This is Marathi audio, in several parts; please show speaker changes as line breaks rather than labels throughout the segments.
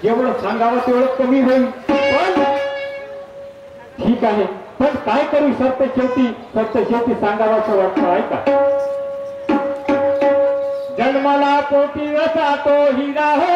जेवढं सांगावं तेवढं कमी होईल. पण ठीक आहे, पण काय करू? सत्य शेवटी सांगावं वाटतं आहे का? जन्माला पोटी असा तो हिरा हो,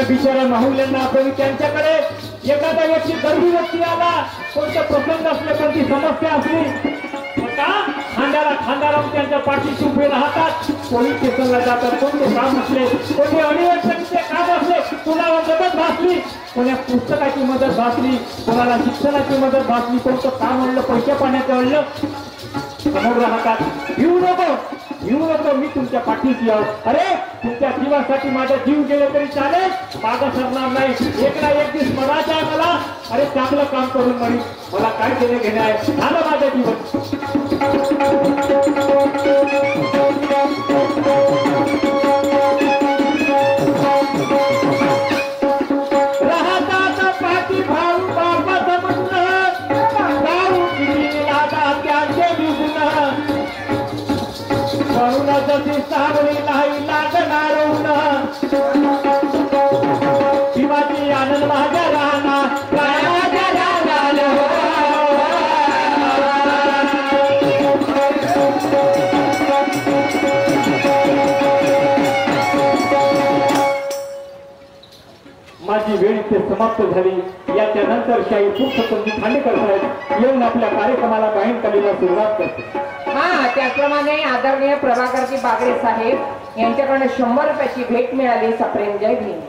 बिचारा माहुल्यांना आपण त्यांच्याकडे एखादा व्यक्ती गरबी व्यक्ती आला, कोणता प्रसंग असले, कोणती समस्या असली, खांदा लावून त्यांच्या पाठीशी उभे राहतात. कोणी स्टेशनला जातात, कोणते काम असले, कोणी अडीअडचणीचे काम असले, कुणाला मदत भासली, कोण्या पुस्तकाची मदत भासली, कोणाला शिक्षणाची मदत भासली, कोणतं काम आणलं, पैसे पाण्याचं आणलं, समोर राहतात. भिवू नको, मी तुमच्या पाठीशी आहो. अरे तुमच्या जीवासाठी माझा जीव गेले तरी चालेल, मागं सरणार नाही. एक ना एक दिवस मनाचा आहे मला. अरे चांगलं काम करून मरी, मला काय देणे घेणे आहे, झालं माझं जीवन. राहतात पाठी भाऊ बाबा जशी सावली नाही लागणार शिवाजी आनंद माझ्या राहणार माझी वेळ इथे समाप्त झाली. याच्या नंतर शाही पुस्तकांची खांडेकर साहेब येऊन आपल्या कार्यक्रमाला गायन कलेला सुरुवात करते.
हा, त्याचप्रमाणे आदरणीय प्रभाकरजी बागडे साहेब यांच्याकडे 100 रुपयाची भेट मिळाली. सप्रेम जय भीम.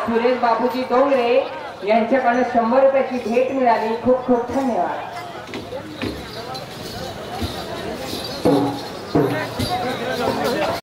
सुरेश बाबूजी डोंगरे यांच्याकडे 100 रुपयाची भेट मिळाली. खूप खूप धन्यवाद.